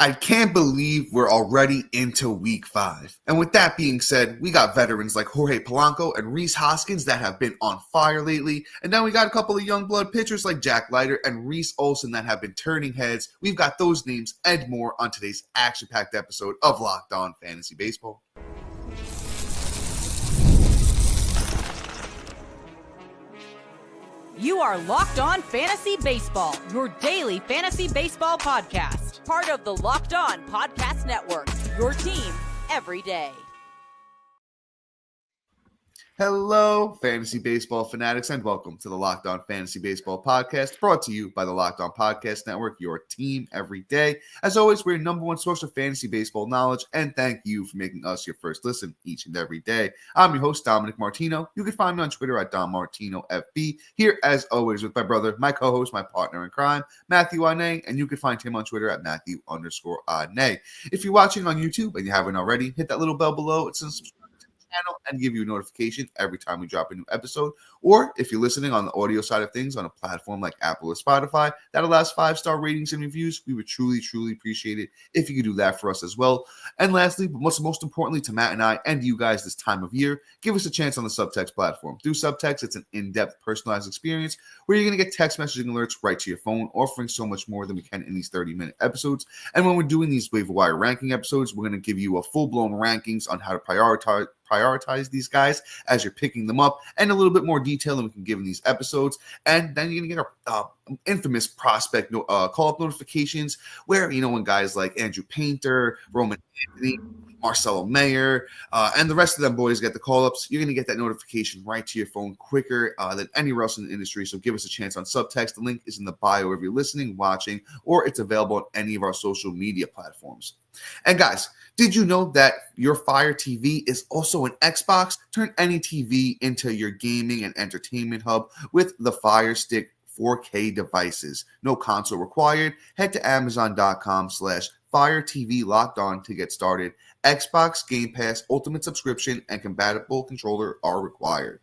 I can't believe we're already into week 5. And with that being said, we got veterans like Jorge Polanco and Reese Hoskins that have been on fire lately. And then we got a couple of young blood pitchers like Leiter and Reese Olson that have been turning heads. We've got those names and more on today's action-packed episode of Locked On Fantasy Baseball. You are Locked On Fantasy Baseball, your daily fantasy baseball podcast. Part of the Locked On Podcast Network, your team every day. Hello, fantasy baseball fanatics, and welcome to the Locked On Fantasy Baseball podcast, brought to you by the Locked On Podcast Network, your team every day. As always, we're your number one source of fantasy baseball knowledge, and thank you for making us your first listen each and every day. I'm your host, Dominic Martino. You can find me on Twitter at DomMartinoFB. Here, as always, with my brother, my co-host, my partner in crime, Matthew Ane, and you can find him on Twitter at Matthew_Ane. If you're watching on YouTube and you haven't already, hit that little bell below. It's subscribe channel and give you a notification every time we drop a new episode. Or if you're listening on the audio side of things on a platform like Apple or Spotify that allows 5-star ratings and reviews, we would truly appreciate it if you could do that for us as well. And lastly, but most importantly to Matt and I and you guys this time of year, give us a chance on the Subtext platform. Through Subtext, it's an in-depth personalized experience where you're going to get text messaging alerts right to your phone, offering so much more than we can in these 30-minute episodes. And when we're doing these waiver wire ranking episodes, we're going to give you a full-blown rankings on how to prioritize these guys as you're picking them up, and a little bit more detail than we can give in these episodes. And then you're gonna get our infamous prospect call-up notifications, where when guys like Andrew Painter, Roman Anthony, Marcelo Mayer, and the rest of them boys get the call-ups, you're going to get that notification right to your phone quicker than anywhere else in the industry. So give us a chance on Subtext. The link is in the bio if you're listening, watching, or it's available on any of our social media platforms. And guys, did you know that your Fire TV is also an Xbox? Turn any TV into your gaming and entertainment hub with the Fire Stick 4K devices. No console required. Head to Amazon.com/Fire TV Locked On to get started. Xbox, Game Pass, Ultimate subscription, and compatible controller are required.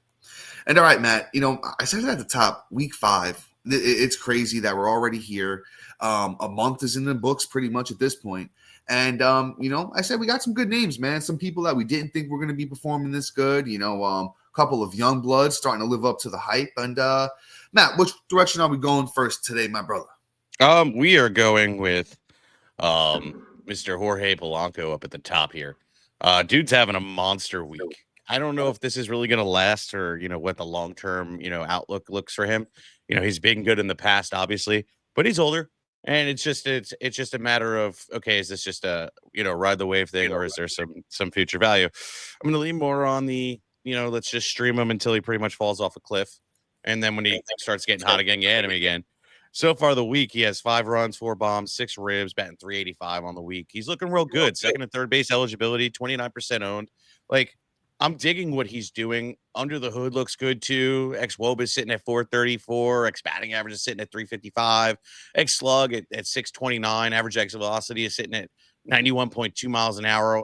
And all right, Matt, I said it at the top, week 5. It's crazy that we're already here. A month is in the books pretty much at this point. And, I said we got some good names, man. Some people that we didn't think were going to be performing this good. A couple of young bloods starting to live up to the hype. And, Matt, which direction are we going first today, my brother? We are going with Mr. Jorge Polanco up at the top here. Dude's having a monster week. I don't know if this is really going to last or, what the long-term, outlook looks for him. He's been good in the past, obviously, but he's older. And it's just a matter of, okay, is this just a, ride the wave thing, or is there some future value? I'm going to lean more on the, let's just stream him until he pretty much falls off a cliff. And then when he starts getting hot again, you add him again. So far the week, he has 5 runs, 4 bombs, 6 ribs, batting .385 on the week. He's looking real good. Second and third base eligibility, 29% owned. Like, I'm digging what he's doing. Under the hood looks good too. X-WOBA is sitting at 434. X-batting average is sitting at 355. X-slug at 629. Average exit velocity is sitting at 91.2 miles an hour.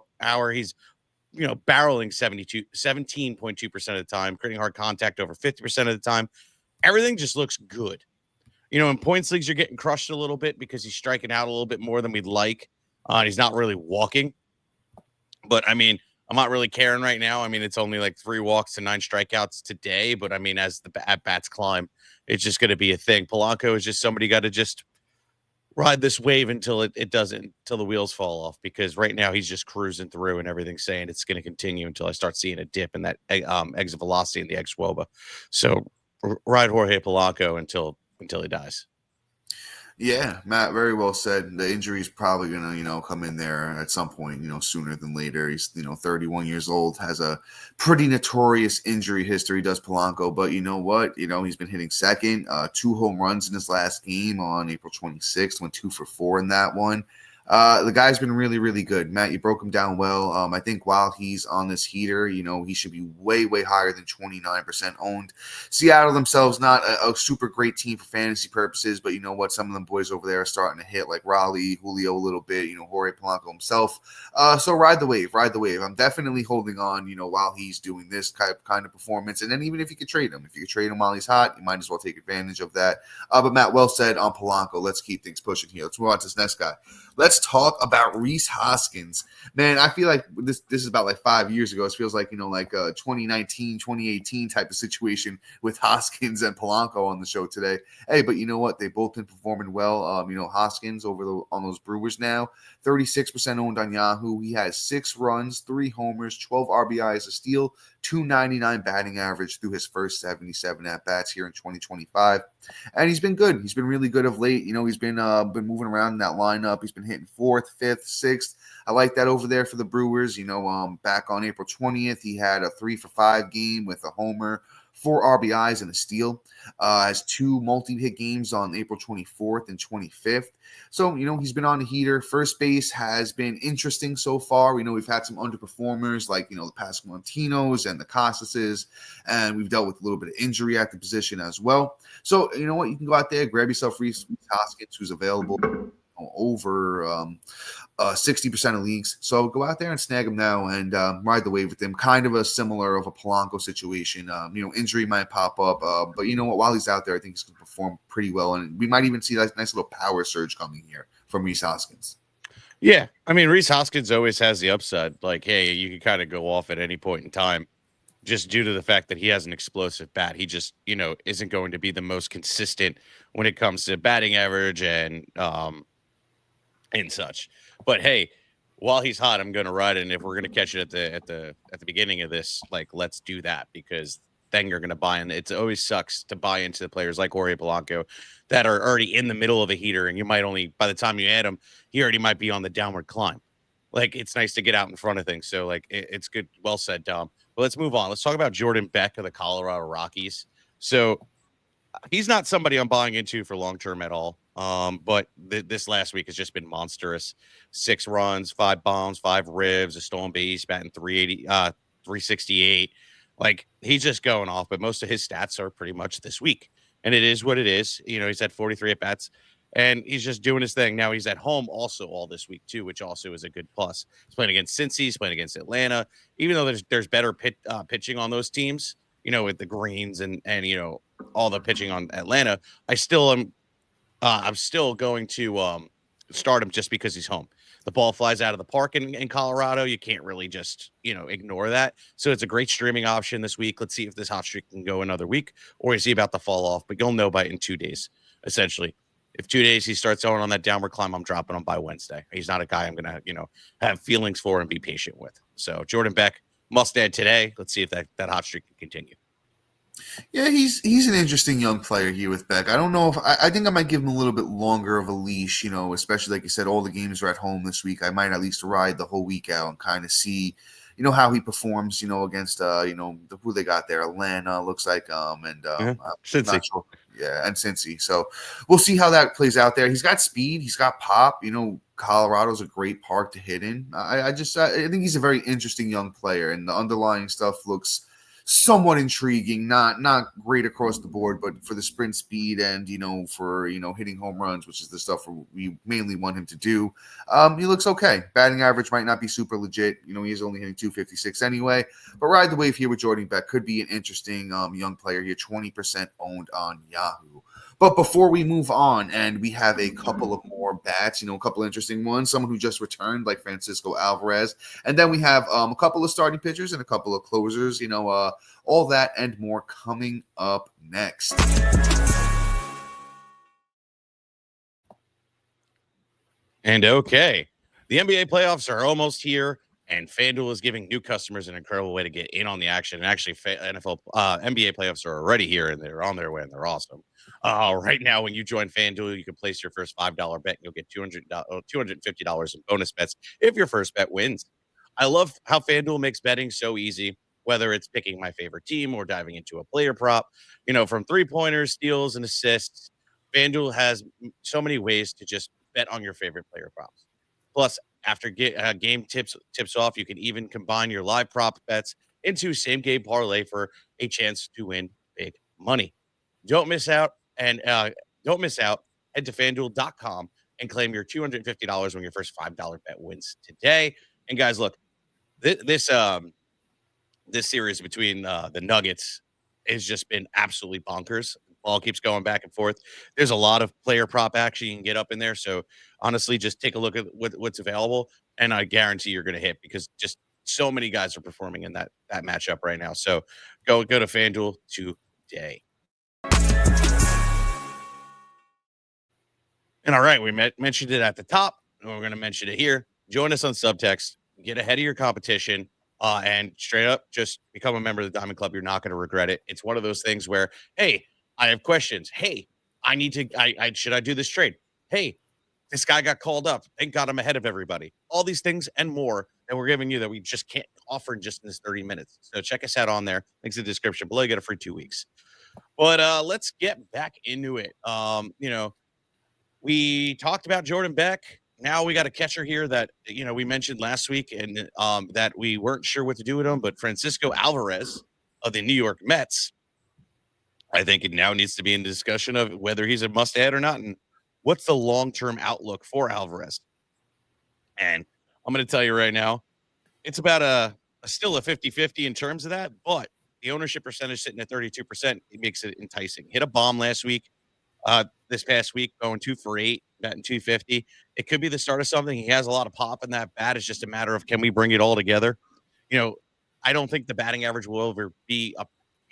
He's, barreling 17.2% of the time, creating hard contact over 50% of the time. Everything just looks good. In points leagues, you're getting crushed a little bit because he's striking out a little bit more than we'd like. He's not really walking. But, I'm not really caring right now. It's only like 3 walks to 9 strikeouts today. But, as the at-bats climb, it's just going to be a thing. Polanco is just somebody got to just ride this wave until until the wheels fall off. Because right now he's just cruising through and everything's saying it's going to continue until I start seeing a dip in that exit velocity in the X-WOBA. So ride Jorge Polanco until he dies. Yeah, Matt, very well said. The injury is probably going to, come in there at some point, sooner than later. He's, 31 years old, has a pretty notorious injury history, does Polanco. But you know what? He's been hitting second, 2 home runs in his last game on April 26th, went 2 for 4 in that one. The guy's been really, really good. Matt, you broke him down well. I think while he's on this heater, he should be way, way higher than 29% owned. Seattle themselves, not a super great team for fantasy purposes, but you know what? Some of them boys over there are starting to hit, like Raleigh, Julio a little bit, Jorge Polanco himself. So ride the wave. I'm definitely holding on, while he's doing this kind of performance. And then even if you could trade him, while he's hot, you might as well take advantage of that. But Matt, well said on Polanco. Let's keep things pushing here. Let's move on to this next guy. Let's let's talk about Reese Hoskins. Man, I feel like this is about like 5 years ago. It feels like, like a 2019, 2018 type of situation with Hoskins and Polanco on the show today. Hey, but you know what? They've both been performing well. Hoskins on those Brewers now, 36% owned on Yahoo. He has 6 runs, 3 homers, 12 RBIs, a steal, 299 batting average through his first 77 at-bats here in 2025. And he's been good. He's been really good of late. He's been moving around in that lineup. He's been hitting 4th, 5th, 6th. I like that over there for the Brewers. Back on April 20th, he had a 3-for-5 game with a homer, 4 RBIs and a steal. Has 2 multi-hit games on April 24th and 25th. So, he's been on a heater. First base has been interesting so far. We know we've had some underperformers like, the Pasquantinos and the Casases, and we've dealt with a little bit of injury at the position as well. So, you know what? You can go out there, grab yourself Reese Hoskins, who's available over 60% of leagues. So go out there and snag him now and ride the wave with him. Kind of a similar of a Polanco situation. Injury might pop up, but you know what? While he's out there, I think he's going to perform pretty well, and we might even see that nice little power surge coming here from Reese Hoskins. Yeah, I mean, Reese Hoskins always has the upside. Like, hey, you can kind of go off at any point in time, just due to the fact that he has an explosive bat. He just, isn't going to be the most consistent when it comes to batting average and such. But hey, while he's hot, I'm going to ride it. And if we're going to catch it at the beginning of this, like, let's do that, because then you're going to buy in. It always sucks to buy into the players like Jorge Polanco that are already in the middle of a heater, and you might only, by the time you add him, he already might be on the downward climb. Like, it's nice to get out in front of things. So, like, it's good. Well said, Dom. But let's move on. Let's talk about Jordan Beck of the Colorado Rockies. So he's not somebody I'm buying into for long-term at all. But this last week has just been monstrous. 6 runs, 5 bombs, 5 ribs, a stolen base, batting 368. Like, he's just going off, but most of his stats are pretty much this week. And it is what it is. He's had 43 at-bats, and he's just doing his thing. Now he's at home also all this week too, which also is a good plus. He's playing against Cincy, he's playing against Atlanta. Even though there's better pitching on those teams, with the Greens and all the pitching on Atlanta, I'm still going to start him just because he's home. The ball flies out of the park in Colorado. You can't really just, ignore that. So it's a great streaming option this week. Let's see if this hot streak can go another week, or is he about to fall off? But you'll know in 2 days, essentially. If 2 days he starts going on that downward climb, I'm dropping him by Wednesday. He's not a guy I'm going to, have feelings for and be patient with. So Jordan Beck, must add today. Let's see if that hot streak can continue. Yeah, he's an interesting young player here with Beck. I don't know if I think I might give him a little bit longer of a leash, especially like you said, all the games are at home this week. I might at least ride the whole week out and kind of see, how he performs, against who they got there. Atlanta looks like and Cincy. Not sure. Yeah, and Cincy. So we'll see how that plays out there. He's got speed, he's got pop, Colorado's a great park to hit in. I think he's a very interesting young player, and the underlying stuff looks somewhat intriguing, not great across the board, but for the sprint speed and for hitting home runs, which is the stuff we mainly want him to do, he looks okay. Batting average might not be super legit, he's only hitting 256 anyway, but ride the wave here with Jordan Beck. Could be an interesting young player here. 20% owned on Yahoo. But before we move on, and we have a couple of more bats, a couple of interesting ones, someone who just returned like Francisco Alvarez, and then we have a couple of starting pitchers and a couple of closers, all that and more coming up next. And okay, the NBA playoffs are almost here, and FanDuel is giving new customers an incredible way to get in on the action. And actually, NBA playoffs are already here, and they're on their way, and they're awesome. Right now, when you join FanDuel, you can place your first $5 bet, and you'll get $250 in bonus bets if your first bet wins. I love how FanDuel makes betting so easy, whether it's picking my favorite team or diving into a player prop. From 3-pointers, steals, and assists, FanDuel has so many ways to just bet on your favorite player props. Plus, after game tips off, you can even combine your live prop bets into same game parlay for a chance to win big money. Don't miss out. And Head to FanDuel.com and claim your $250 when your first $5 bet wins today. And guys, look, this series between the Nuggets has just been absolutely bonkers. ball keeps going back and forth. There's a lot of player prop action you can get up in there. So honestly, just take a look at what's available, and I guarantee you're going to hit because just so many guys are performing in that matchup right now. So go to FanDuel today. And all right, we mentioned it at the top, and we're going to mention it here. Join us on Subtext. Get ahead of your competition, and straight up just become a member of the Diamond Club. You're not going to regret it. It's one of those things where, hey, I have questions. Hey, I need to. Should I do this trade? Hey, this guy got called up. Thank God I'm ahead of everybody. All these things and more that we're giving you that we just can't offer in just in this 30 minutes. So check us out on there. Links in the description below. You get a free 2 weeks. But let's get back into it. We talked about Jordan Beck. Now we got a catcher here that we mentioned last week, and that we weren't sure what to do with him. But Francisco Alvarez of the New York Mets, I think it now needs to be in discussion of whether he's a must-add or not, and what's the long-term outlook for Alvarez. And I'm going to tell you right now, it's about still a 50-50 in terms of that, but the ownership percentage sitting at 32%, it makes it enticing. Hit a bomb last week. This past week, going 2 for 8, batting 250. It could be the start of something. He has a lot of pop in that bat. It's just a matter of, can we bring it all together? I don't think the batting average will ever be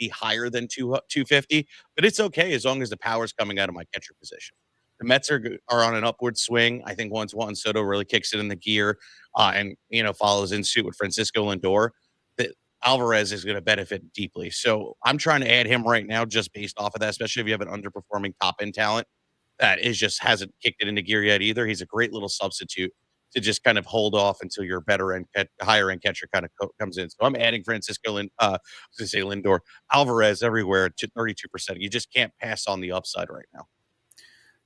higher than 250, but it's okay as long as the power's coming out of my catcher position. The Mets are on an upward swing. I think once Juan Soto really kicks it in the gear, and follows in suit with Francisco Lindor, that Alvarez is going to benefit deeply. So I'm trying to add him right now just based off of that, especially if you have an underperforming top-end talent that hasn't kicked it into gear yet either. He's a great little substitute to just kind of hold off until your higher-end catcher kind of comes in. So I'm adding Lindor, Alvarez everywhere to 32%. You just can't pass on the upside right now.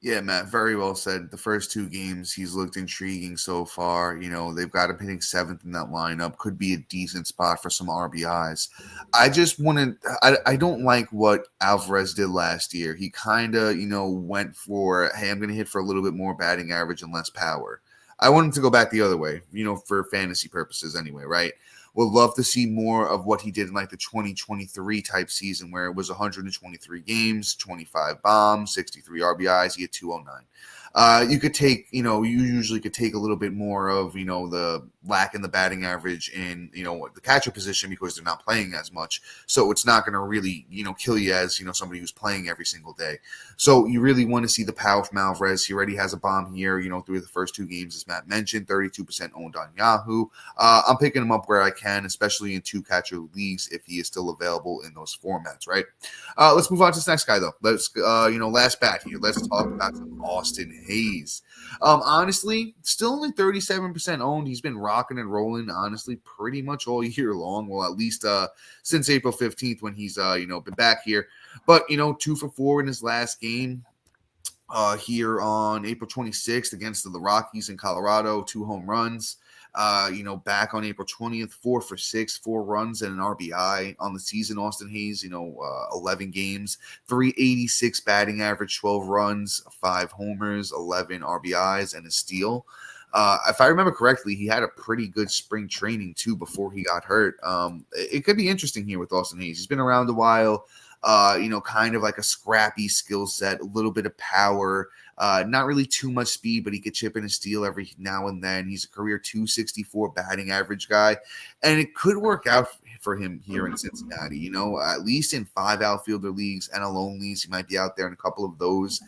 Yeah, Matt, very well said. The first 2 games, he's looked intriguing so far. They've got him hitting 7th in that lineup. Could be a decent spot for some RBIs. I just I don't like what Alvarez did last year. He kind of, went for, hey, I'm going to hit for a little bit more batting average and less power. I want him to go back the other way, for fantasy purposes anyway, right? Would love to see more of what he did in like the 2023 type season where it was 123 games, 25 bombs, 63 RBIs. He had 209. You could take, you usually could take a little bit more of, the lack in the batting average in, the catcher position because they're not playing as much. So it's not going to really, kill you as, somebody who's playing every single day. So you really want to see the power from Alvarez. He already has a bomb here, through the first 2 games, as Matt mentioned, 32% owned on Yahoo. I'm picking him up where I can, especially in 2 catcher leagues if he is still available in those formats, right? Let's move on to this next guy, though. Let's, last bat here. Let's talk about some Austin Hayes. Honestly, still only 37% owned. He's been rocking and rolling, honestly, pretty much all year long. Well, at least since April 15th when he's, been back here. But, 2 for 4 in his last game here on April 26th against the Rockies in Colorado, 2 home runs. Back on April 20th, 4 for 6, 4 runs and an RBI on the season. Austin Hayes, 11 games, 386 batting average, 12 runs, 5 homers, 11 RBIs, and a steal. If I remember correctly, he had a pretty good spring training too before he got hurt. It could be interesting here with Austin Hayes. He's been around a while. Kind of like a scrappy skill set, a little bit of power, not really too much speed, but he could chip in and steal every now and then. He's a career 264 batting average guy, and it could work out for him here in Cincinnati. At least in 5 outfielder leagues and alone leagues, he might be out there in a couple of those.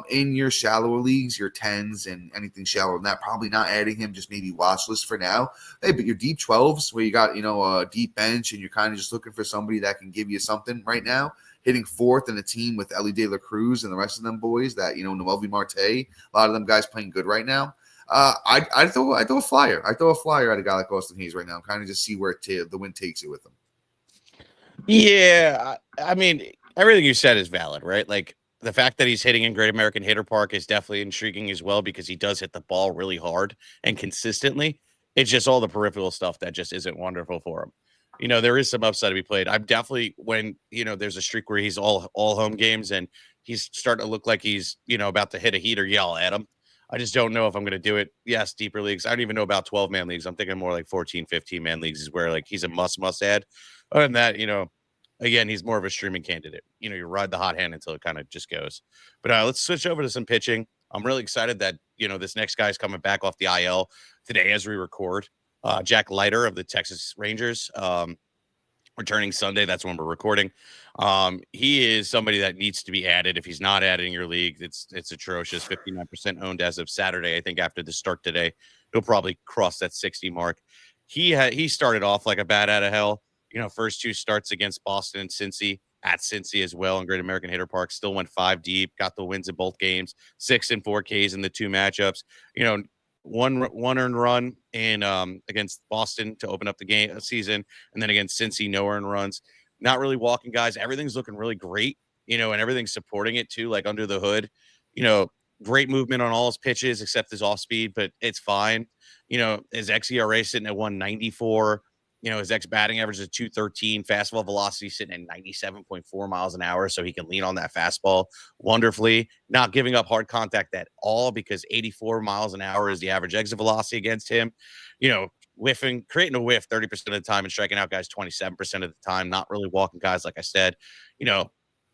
In your shallower leagues, your 10s and anything shallower than that, probably not adding him, just maybe watch list for now. Hey, but your deep 12s where you got, a deep bench and you're kind of just looking for somebody that can give you something right now, hitting 4th in a team with Ellie De La Cruz and the rest of them boys that, Noelvi Marte, a lot of them guys playing good right now. I throw a flyer. I throw a flyer at a guy like Austin Hayes right now, kind of just see where the wind takes you with him. Yeah, I mean, everything you said is valid, right? Like the fact that he's hitting in Great American Hitter Park is definitely intriguing as well because he does hit the ball really hard and consistently. It's just all the peripheral stuff that just isn't wonderful for him. There is some upside to be played. I'm definitely when, there's a streak where he's all home games and he's starting to look like he's, about to hit a heater, yell at him. I just don't know if I'm going to do it. Yes, deeper leagues. I don't even know about 12-man leagues. I'm thinking more like 14, 15-man leagues is where like he's a must add. Other than that, again, he's more of a streaming candidate. You ride the hot hand until it kind of just goes. But let's switch over to some pitching. I'm really excited that, this next guy's coming back off the IL today as we record. Jack Leiter of the Texas Rangers, returning Sunday. That's when we're recording. He is somebody that needs to be added. If he's not added in your league, it's atrocious. 59% owned as of Saturday. I think after the start today, he'll probably cross that 60 mark. He started off like a bat out of hell. First two starts against Boston and Cincy, at Cincy as well in Great American Hitter Park. Still went 5 deep, got the wins in both games, 6 and 4 Ks in the two matchups. One earned run in against Boston to open up the game season, and then against Cincy, no earned runs. Not really walking guys. Everything's looking really great, and everything's supporting it too, like under the hood. Great movement on all his pitches except his off speed, but it's fine. His xERA sitting at 194. His batting average is 213. Fastball velocity sitting at 97.4 miles an hour, so he can lean on that fastball wonderfully. Not giving up hard contact at all because 84 miles an hour is the average exit velocity against him. Creating a whiff 30% of the time and striking out guys 27% of the time. Not really walking guys, like I said.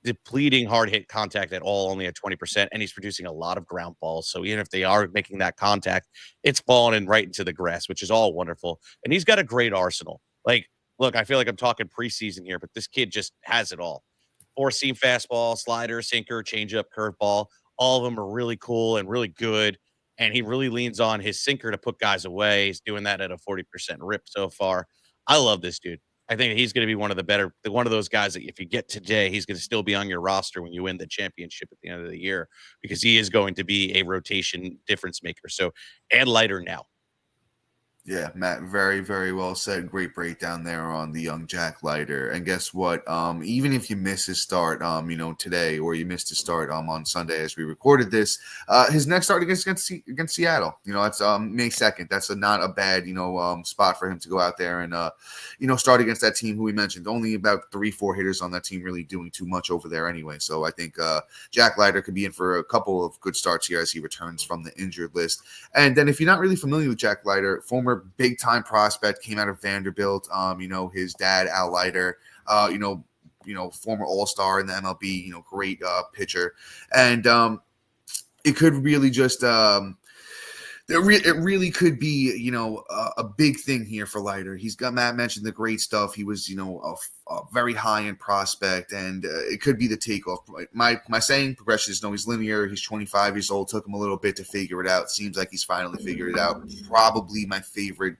Depleting hard hit contact at all, only at 20%, and he's producing a lot of ground balls. So even if they are making that contact, it's falling in right into the grass, which is all wonderful. And he's got a great arsenal. Look, I feel like I'm talking preseason here, but this kid just has it all. 4-seam fastball, slider, sinker, changeup, curveball. All of them are really cool and really good. And he really leans on his sinker to put guys away. He's doing that at a 40% rip so far. I love this dude. I think he's going to be one of those guys that if you get today, he's going to still be on your roster when you win the championship at the end of the year because he is going to be a rotation difference maker. So add Leiter now. Yeah, Matt, very, very well said. Great breakdown there on the young Jack Leiter. And guess what? Even if you miss his start, today, or you missed his start on Sunday as we recorded this, his next start against Seattle, that's May 2nd. That's not a bad, spot for him to go out there and, start against that team who we mentioned. Only about 3-4 hitters on that team really doing too much over there anyway. So I think Jack Leiter could be in for a couple of good starts here as he returns from the injured list. And then if you're not really familiar with Jack Leiter, former big time prospect, came out of Vanderbilt. His dad, Al Leiter, former All-Star in the MLB, great pitcher. And it could really just it really could be, a big thing here for Leiter. Matt mentioned the great stuff. He was, a very high-end prospect, and it could be the takeoff. My saying, progression is always linear. He's 25 years old. Took him a little bit to figure it out. Seems like he's finally figured it out. Probably my favorite,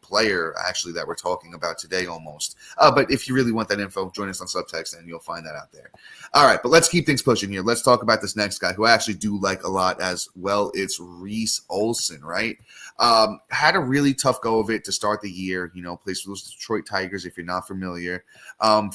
player, actually, that we're talking about today almost. But if you really want that info, join us on Subtext, and you'll find that out there. All right, but let's keep things pushing here. Let's talk about this next guy who I actually do like a lot as well. It's Reese Olson, right? Had a really tough go of it to start the year. Plays for those Detroit Tigers, if you're not familiar.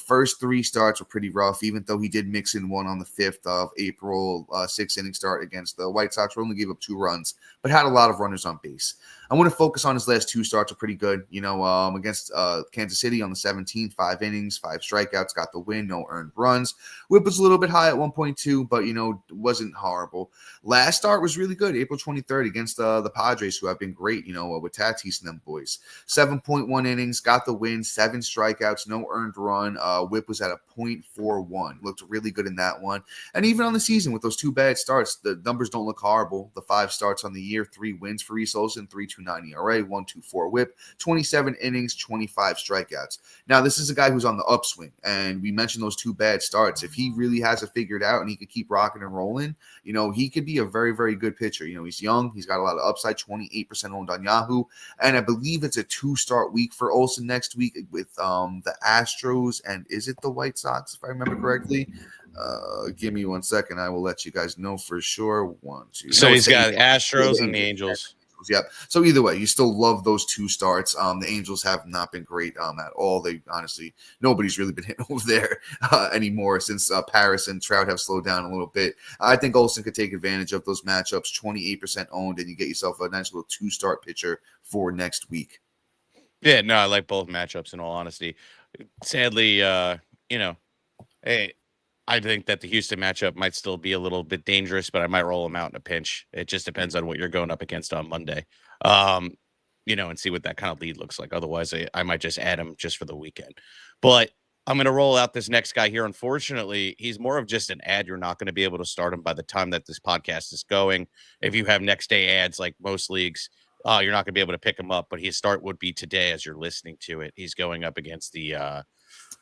First 3 starts were pretty rough, even though he did mix in one on the 5th of April, 6-inning start against the White Sox, where only gave up 2 runs, but had a lot of runners on base. I want to focus on his last 2 starts are pretty good. Against Kansas City on the 17th, 5 innings, 5 strikeouts, got the win, no earned runs. Whip was a little bit high at 1.2, but, wasn't horrible. Last start was really good, April 23rd against the Padres, who have been great, with Tatis and them boys. 7.1 innings, got the win, 7 strikeouts, no earned run. Whip was at a .41. Looked really good in that one. And even on the season with those 2 bad starts, the numbers don't look horrible. The 5 starts on the year, 3 wins for Reese Olson, 3.29 ERA, 1.24 whip, 27 innings, 25 strikeouts. Now, this is a guy who's on the upswing, and we mentioned those 2 bad starts. If he really has it figured out and he could keep rocking and rolling, he could be a very, very good pitcher. He's young. He's got a lot of upside, 28% owned on Yahoo. And I believe it's a 2-start week for Olson next week with the Astros and is it the White Sox, if I remember correctly? Give me 1 second. I will let you guys know for sure. 1, 2. So he's got Astros and the Angels. Yep. So either way, you still love those 2 starts. The Angels have not been great at all. They honestly, nobody's really been hitting over there anymore since Paris and Trout have slowed down a little bit. I think Olson could take advantage of those matchups. 28% owned, and you get yourself a nice little 2-start pitcher for next week. Yeah, no, I like both matchups in all honesty. Sadly, hey, I think that the Houston matchup might still be a little bit dangerous, but I might roll them out in a pinch. It just depends on what you're going up against on Monday, and see what that kind of lead looks like. Otherwise, I might just add them just for the weekend. But I'm going to roll out this next guy here. Unfortunately, he's more of just an ad. You're not going to be able to start him by the time that this podcast is going. If you have next day ads like most leagues, you're not going to be able to pick him up. But his start would be today as you're listening to it. He's going up against the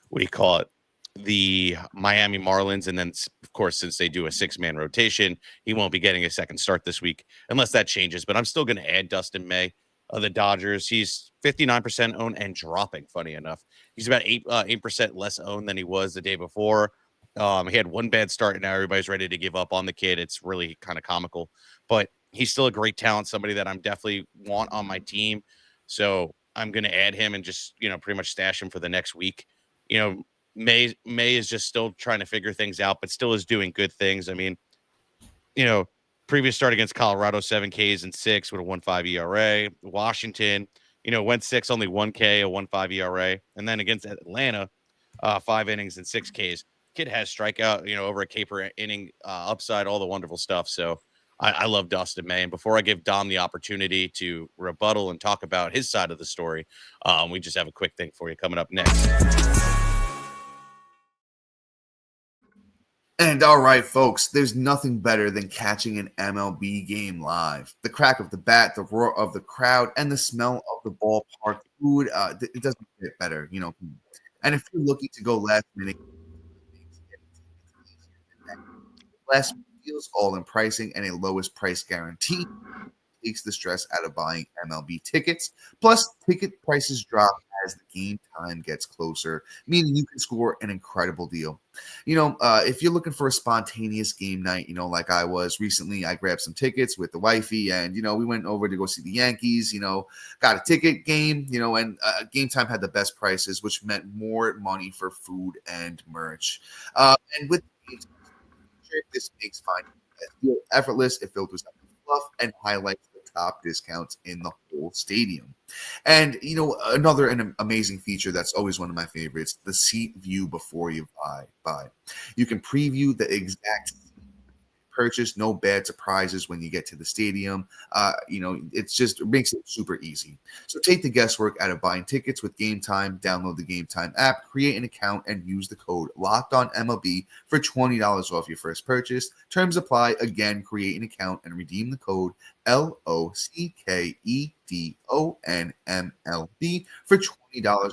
what do you call it? The Miami Marlins. And then, of course, since they do a 6-man rotation, he won't be getting a second start this week unless that changes. But I'm still going to add Dustin May of the Dodgers. He's 59% owned and dropping, funny enough. He's about 8% less owned than he was the day before. He had one bad start, and now everybody's ready to give up on the kid. It's really kind of comical. But he's still a great talent, somebody that I'm definitely want on my team. So I'm going to add him and just, pretty much stash him for the next week. May is just still trying to figure things out, but still is doing good things. I mean, previous start against Colorado, 7 Ks and 6 with a 1.5 ERA. Washington, went 6, only 1K, a 1.5 ERA. And then against Atlanta, 5 innings and 6 Ks. Kid has strikeout, over a K per inning, upside, all the wonderful stuff. So I love Dustin May. And before I give Dom the opportunity to rebuttal and talk about his side of the story, we just have a quick thing for you coming up next. And all right, folks, there's nothing better than catching an MLB game live. The crack of the bat, the roar of the crowd, and the smell of the ballpark food, it doesn't get better, And if you're looking to go last minute, last deals all in pricing and a lowest price guarantee takes the stress out of buying MLB tickets. Plus, ticket prices drop as the game time gets closer, meaning you can score an incredible deal. If you're looking for a spontaneous game night, like I was recently, I grabbed some tickets with the wifey and, we went over to go see the Yankees, got a ticket game, and game time had the best prices, which meant more money for food and merch. And with this makes finding feel effortless. It filters out the fluff and highlights the top discounts in the whole stadium. And another amazing feature that's always one of my favorites: the seat view before you buy. You can preview the exact purchase, no bad surprises when you get to the stadium. It makes it super easy. So take the guesswork out of buying tickets with Game Time. Download the Game Time app, create an account, and use the code LOCKEDONMLB for $20 off your first purchase. Terms apply. Again, create an account and redeem the code LOCKEDONMLB for $20 Game Time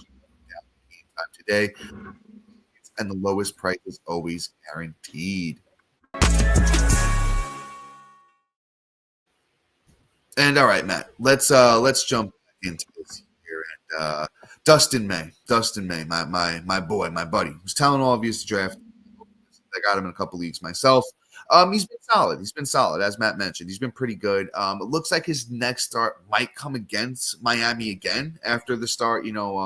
today. And the lowest price is always guaranteed. And all right, Matt, let's jump into this here. And Dustin May, my boy, my buddy, was telling all of you to draft. I got him in a couple leagues myself. He's been solid. He's been solid, as Matt mentioned. He's been pretty good. It looks like his next start might come against Miami again after the start,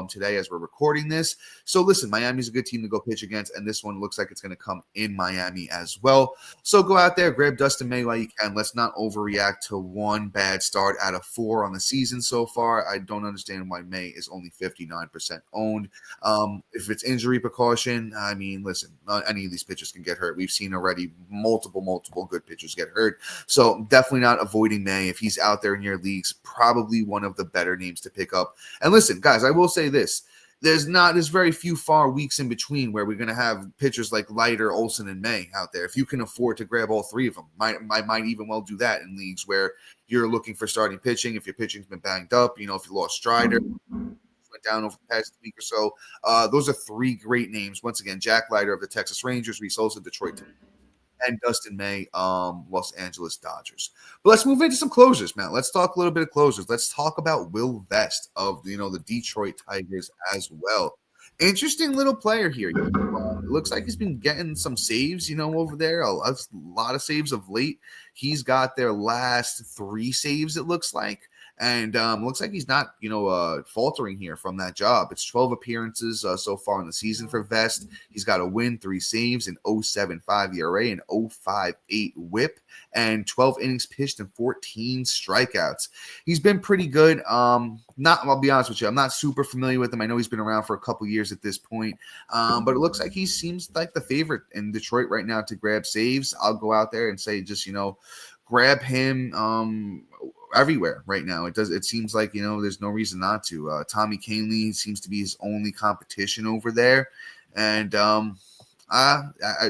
today as we're recording this. So listen, Miami's a good team to go pitch against, and this one looks like it's going to come in Miami as well. So go out there, grab Dustin May while you can. Let's not overreact to one bad start out of 4 on the season so far. I don't understand why May is only 59% owned. If it's injury precaution, I mean, listen, not any of these pitchers can get hurt. We've seen already multiple good pitchers get hurt. So definitely not avoiding May. If he's out there in your leagues, probably one of the better names to pick up. And listen, guys, I will say this. There's very few far weeks in between where we're going to have pitchers like Leiter, Olson, and May out there. If you can afford to grab all 3 of them, I might even well do that in leagues where you're looking for starting pitching. If your pitching's been banged up, if you lost Strider, went down over the past week or so. Those are 3 great names. Once again, Jack Leiter of the Texas Rangers, Reese Olson, Detroit, and Dustin May, Los Angeles Dodgers. But let's move into some closers, Matt. Let's talk a little bit of closers. Let's talk about Will Vest of the Detroit Tigers as well. Interesting little player here. It looks like he's been getting some saves, over there. A lot of saves of late. He's got their last 3 saves, it looks like. And looks like he's not, faltering here from that job. It's 12 appearances so far in the season for Vest. He's got a win, 3 saves, an 0.75 ERA, an 0.58 WHIP, and 12 innings pitched and 14 strikeouts. He's been pretty good. I'll be honest with you, I'm not super familiar with him. I know he's been around for a couple years at this point, but it looks like he seems like the favorite in Detroit right now to grab saves. I'll go out there and say just, grab him everywhere right now. It seems like, there's no reason not to. Tommy Kahnle seems to be his only competition over there. And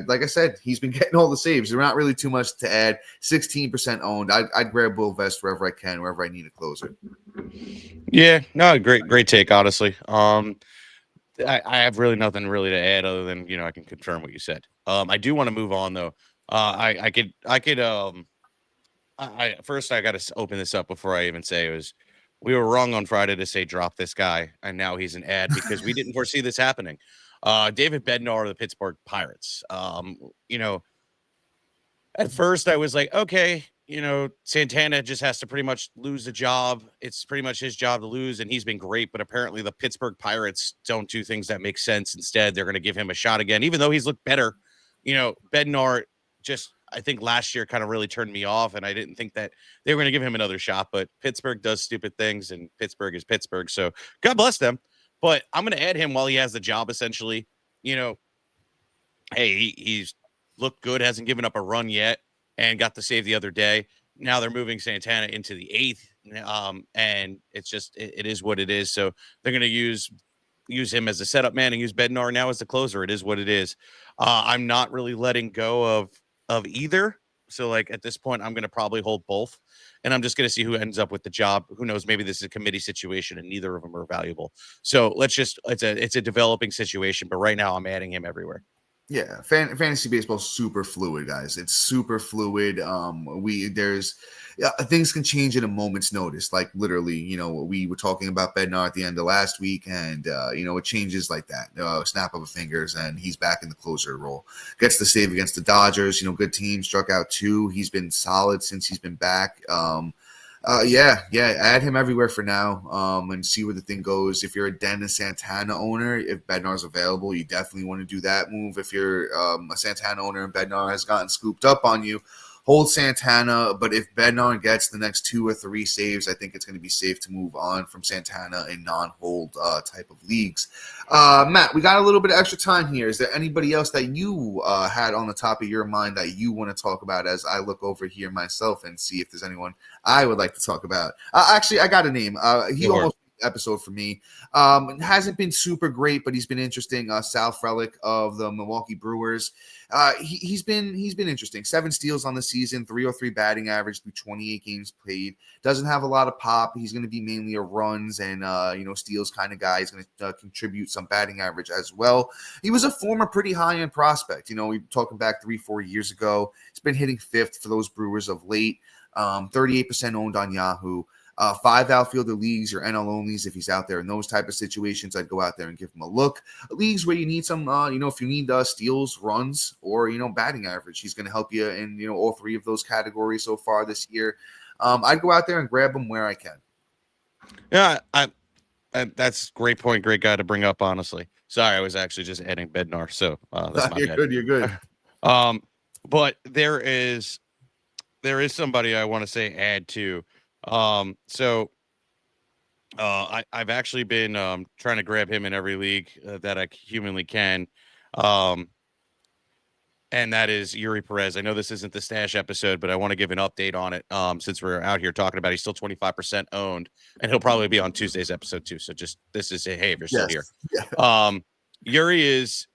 like I said, he's been getting all the saves. There's not really too much to add. 16% owned. I'd grab Will Vest wherever I can, wherever I need a closer. Yeah, no, great take, honestly. I have really nothing really to add other than, I can confirm what you said. I do want to move on though. First I got to open this up before I even say we were wrong on Friday to say drop this guy, and now he's an ad because we didn't foresee this happening. David Bednar of the Pittsburgh Pirates. At first I was like, okay, Santana just has to pretty much lose the job. It's pretty much his job to lose, and he's been great. But apparently the Pittsburgh Pirates don't do things that make sense. Instead, they're going to give him a shot again, even though he's looked better. Bednar just, I think last year kind of really turned me off, and I didn't think that they were going to give him another shot. But Pittsburgh does stupid things, and Pittsburgh is Pittsburgh. So God bless them. But I'm going to add him while he has the job, essentially. Hey, he's looked good, hasn't given up a run yet, and got the save the other day. Now they're moving Santana into the 8th, and it's just it is what it is. So they're going to use him as a setup man and use Bednar now as the closer. It is what it is. I'm not really letting go of either. So like at this point, I'm going to probably hold both, and I'm just going to see who ends up with the job. Who knows? Maybe this is a committee situation, and neither of them are valuable. So it's a developing situation. But right now, I'm adding him everywhere. Yeah, fantasy baseball is super fluid, guys. It's super fluid. Things can change in a moment's notice. Like literally, we were talking about Bednar at the end of last week, and it changes like that. Snap of a fingers, and he's back in the closer role. Gets the save against the Dodgers. Good team. Struck out 2. He's been solid since he's been back. Add him everywhere for now, and see where the thing goes. If you're a Dennis Santana owner, if Bednar's available, you definitely want to do that move. If you're a Santana owner and Bednar has gotten scooped up on you, hold Santana. But if Bednar gets the next 2 or 3 saves, I think it's going to be safe to move on from Santana in non-hold type of leagues. Matt, we got a little bit of extra time here. Is there anybody else that you had on the top of your mind that you want to talk about as I look over here myself and see if there's anyone I would like to talk about? Actually, I got a name. He almost episode for me. Hasn't been super great, but he's been interesting. Sal Frelick of the Milwaukee Brewers. He's been interesting. 7 steals on the season, 303 batting average through 28 games played. Doesn't have a lot of pop. He's going to be mainly a runs and steals kind of guy. He's going to contribute some batting average as well. He was a former pretty high-end prospect. We talking back 3-4 years ago. He's been hitting 5th for those Brewers of late. 38% owned on Yahoo. 5 outfielder leagues or NL onlys. If he's out there in those type of situations, I'd go out there and give him a look. Leagues where you need some, if you need steals, runs, or batting average, he's going to help you in all 3 of those categories so far this year. I'd go out there and grab him where I can. Yeah, that's a great point. Great guy to bring up. Honestly, sorry, I was actually just adding Bednar. So that's my bad. You're good. But there is somebody I want to say add to. I've actually been trying to grab him in every league that I humanly can. And that is Eury Perez. I know this isn't the stash episode, but I want to give an update on it since we're out here talking about it. He's still 25% owned, and he'll probably be on Tuesday's episode too. So this is hey, if you're still here. Yeah. Yuri is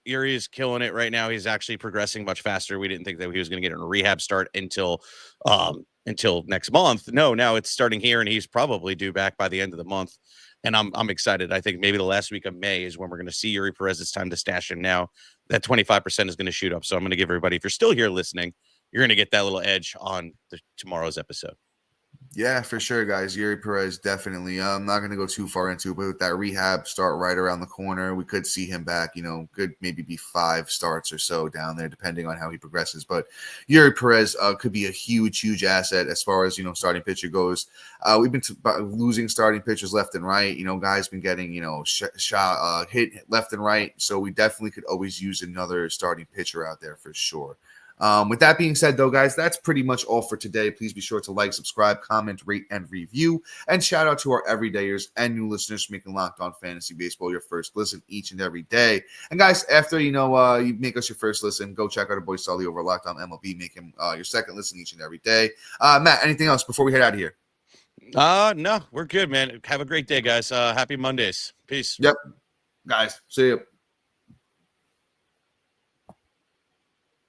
killing it right now. He's actually progressing much faster. We didn't think that he was going to get a rehab start until next month. No, now it's starting here, and he's probably due back by the end of the month. And I'm excited. I think maybe the last week of May is when we're going to see Eury Perez. It's time to stash him now. That 25% is going to shoot up. So I'm going to give everybody, if you're still here listening, you're going to get that little edge on tomorrow's episode. Yeah, for sure, guys. Eury Perez, definitely. I'm not going to go too far into it, but with that rehab start right around the corner, we could see him back, could maybe be 5 starts or so down there, depending on how he progresses. But Eury Perez could be a huge asset as far as, starting pitcher goes. We've been losing starting pitchers left and right. Guys been getting, hit left and right. So we definitely could always use another starting pitcher out there for sure. With that being said, though, guys, that's pretty much all for today. Please be sure to like, subscribe, comment, rate, and review. And shout out to our everydayers and new listeners for making Locked On Fantasy Baseball your first listen each and every day. And guys, after you make us your first listen, go check out our boy Sully over Locked On MLB. Make him your second listen each and every day. Matt, anything else before we head out of here? No, we're good, man. Have a great day, guys. Happy Mondays. Peace. Yep, guys. See you.